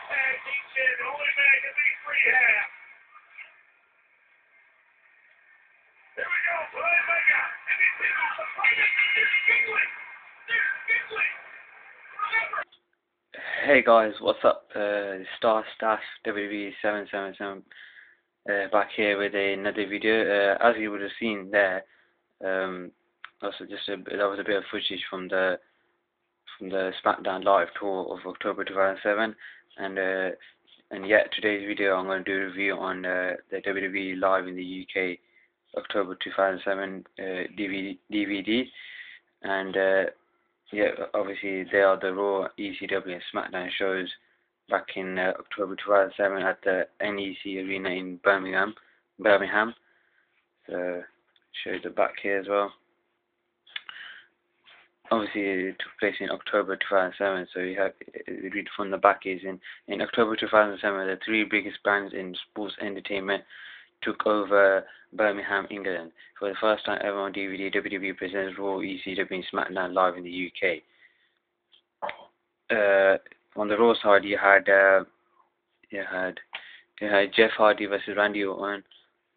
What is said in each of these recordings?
tag team champion. Only man can beat Rehab. Here we go. Play Mega. And he's in on the fight. There's Giggling. There's Giggling. Remember. Hey guys, what's up? Star Stash WWE 777 back here with another video. As you would have seen there, also that was a bit of footage from the Smackdown live tour of October 2007, and yet today's video I'm going to do a review on the WWE live in the UK October 2007 DVD, and yeah, obviously they are the Raw, ECW and Smackdown shows back in October 2007 at the NEC Arena in Birmingham. So show you the back here as well. Obviously it took place in October 2007, so you have read from the back is in October 2007 the three biggest brands in sports entertainment took over Birmingham, England. For the first time ever on DVD, WWE presents Raw, ECW and Smackdown live in the UK. On the Raw side, you had Jeff Hardy versus Randy Orton,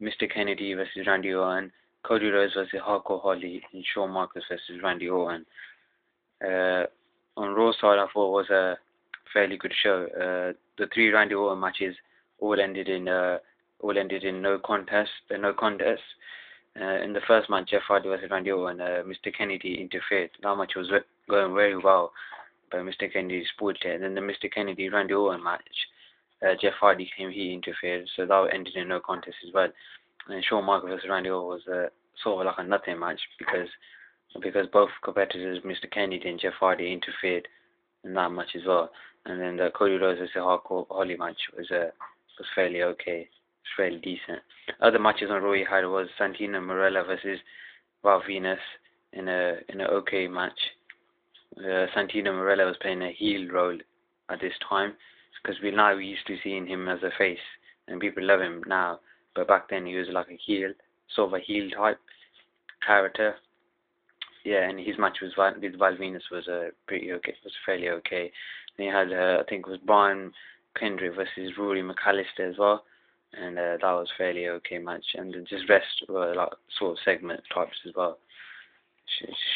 Mr. Kennedy versus Randy Orton, Cody Rhodes versus Hardcore Holly, and Shawn Michaels versus Randy Orton. On Raw side, I thought was a fairly good show. The three Randy Orton matches all ended in no contest. In the first match, Jeff Hardy versus Randy Orton, Mr. Kennedy interfered. That match was going very well, but Mr. Kennedy spoiled it. And then the Mr. Kennedy Randy Orton match, Jeff Hardy came, he interfered, so that ended in no contest as well. And Shawn Michaels versus Randy Orton was sort of like a nothing match because both competitors, Mr. Kennedy and Jeff Hardy, interfered in that match as well. And then the Cody Rhodes versus Hardcore Holly match was fairly okay. It's fairly decent. Other matches on Raw you had was Santino Marella versus Val Venus in an okay match. Santino Marella was playing a heel role at this time because we used to seeing him as a face and people love him now, but back then he was like a heel, sort of a heel type character. Yeah, and his match with Val Venus was pretty okay. Was fairly okay. Then you had I think it was Brian Kendrick versus Rory McAllister as well. And that was fairly okay match, and just rest were like sort of segment types as well.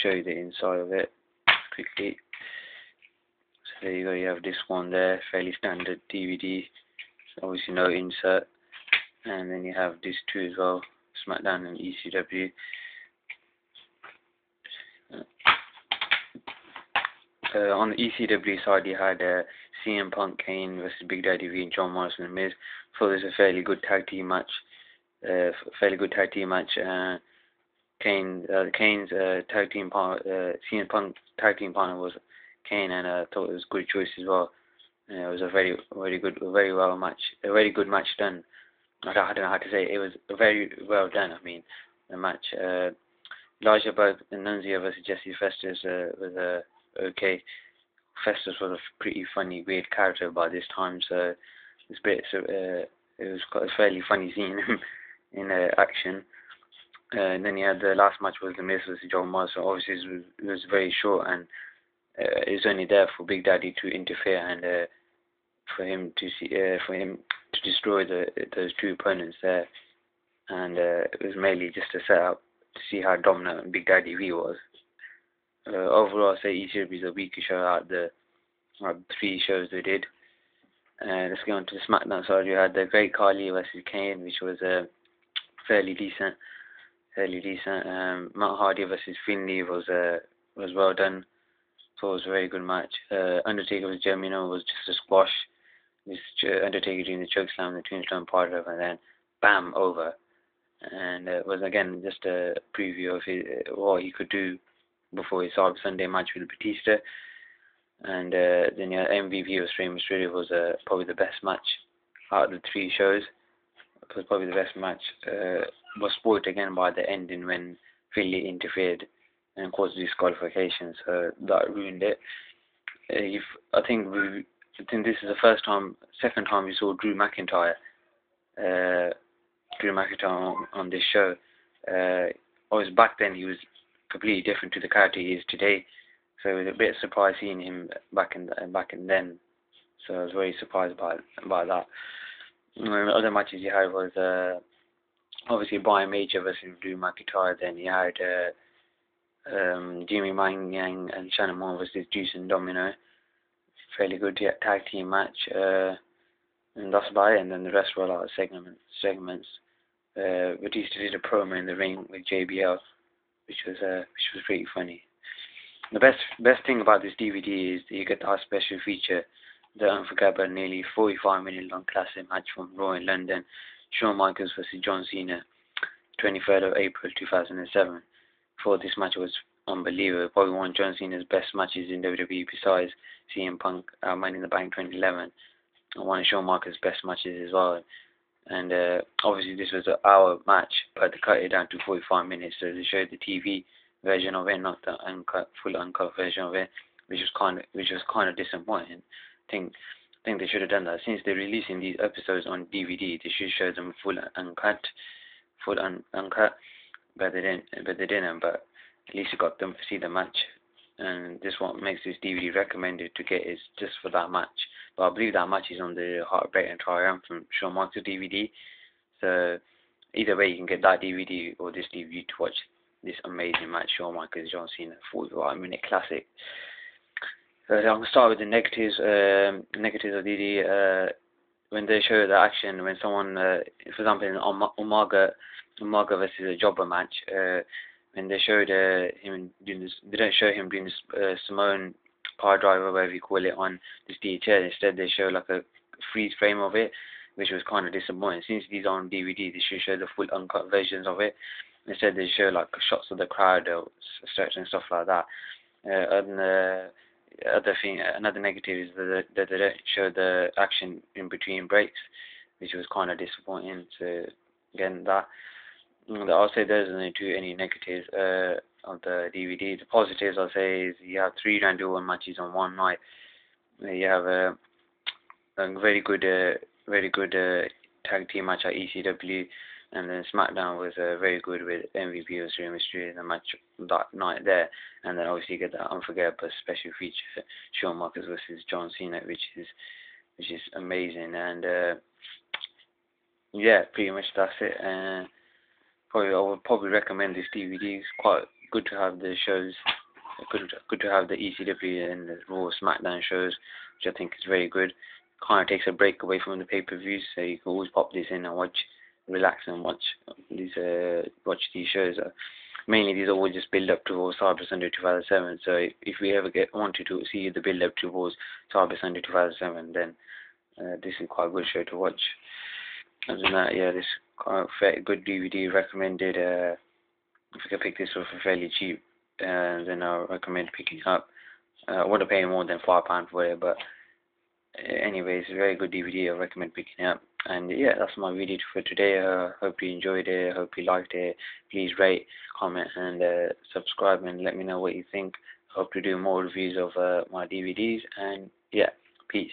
Show you the inside of it quickly. So there you go, you have this one there, fairly standard DVD, so obviously no insert, and then you have these two as well, Smackdown and ECW. On the ECW side you had CM Punk, Kane versus Big Daddy V and John Morrison and Miz. So there's a fairly good tag team match. Kane's tag team partner, CM Punk tag team partner was Kane, and I thought it was a good choice as well. It was a very good match done. I don't know how to say it. It was very well done. I mean, the match. Elijah Burke and Nunzio versus Jesse Festus was okay. Festus was a pretty funny, weird character by this time, so it was quite fairly funny seeing him in action. And then you had the last match was the Miz versus John Morrison. Obviously, it was very short, and it was only there for Big Daddy to interfere and for him to destroy those two opponents there. And it was mainly just a setup to see how dominant Big Daddy V was. Overall, I'd say ECW is a weaker show out of the three shows they did. Let's go on to the Smackdown side. You had the Great Khali versus Kane, which was fairly decent. Matt Hardy versus Finlay was well done. So it was a very good match. Undertaker versus Jimino was just a squash. Undertaker doing the chokeslam, the tombstone part of, and then bam, over. And it was again just a preview of what he could do before his Sunday match with Batista. And then your MVP of Rey Mysterio was probably the best match out of the three shows. It was probably the best match. Was spoiled again by the ending when Philly interfered and caused disqualification, so that ruined it. I think this is the second time we saw Drew McIntyre on this show. Obviously back then he was completely different to the character he is today, so it was a bit surprised seeing him back in then. So I was very surprised by that. And the other matches you had was obviously Brian Major versus Drew McIntyre. Then you had Jimmy Wang Yang and Shannon Moore versus Juice and Domino. Fairly good tag team match. And that's about it. And then the rest were a lot of segments. Batista did a promo in the ring with JBL, which was pretty funny. The best thing about this DVD is that you get our special feature, the unforgettable, nearly 45-minute long classic match from Raw in London, Shawn Michaels versus John Cena, 23rd of April 2007. For this match was unbelievable. Probably one of John Cena's best matches in WWE besides CM Punk Money in the Bank 2011, and one of Shawn Michaels' best matches as well. And obviously this was an hour match, but they cut it down to 45 minutes, so they showed the TV version of it, not the full uncut version of it, which was kind of disappointing. I think they should have done that. Since they're releasing these episodes on DVD, they should show them full uncut, but they didn't. But at least you got them to see the match, and this what makes this DVD recommended to get is just for that match. But I believe that match is on the Heartbreak and Triumph from Shawn Michaels DVD. So either way, you can get that DVD or this DVD to watch this amazing match, Shawn Michaels, John Cena, 45-minute classic. So I'm gonna start with the negatives. Negatives of DVD. When they show the action, when someone, for example, in Umaga versus a Jobber match, when they showed him doing this, they don't show him doing this Simone power driver, whatever you call it, on this DHL. Instead, they show like a freeze frame of it, which was kind of disappointing. Since these are on DVD, they should show the full uncut versions of it. Instead, they show like shots of the crowd or stretch and stuff like that. Another negative is that they don't show the action in between breaks, which was kind of disappointing. So again, that I'll say those are any negatives of the DVD. The positives I'll say is you have 3 Randy Orton matches on one night. You have a very good tag team match at ECW, and then Smackdown was very good with MVP versus Rey Mysterio in the match that night there. And then obviously you get that unforgettable special feature, Shawn Michaels versus John Cena, which is amazing. And yeah, pretty much that's it. I would probably recommend this DVD. It's quite good to have the shows. Good to have the ECW and the Raw Smackdown shows, which I think is very good. Kind of takes a break away from the pay-per-views, so you can always pop this in and relax and watch these shows. Mainly these are all just build up towards Cyber Sunday 2007. So if we ever wanted to see the build up towards Cyber Sunday 2007, then this is quite a good show to watch. Other than that, yeah, this kind of good DVD recommended. If you can pick this up for fairly cheap, then I recommend picking it up. I wouldn't pay more than £5 for it, but anyways, a very good DVD. I recommend picking it up. And yeah, that's my video for today. Hope you enjoyed it. Hope you liked it. Please rate, comment, and subscribe, and let me know what you think. Hope to do more reviews of my DVDs. And yeah, peace.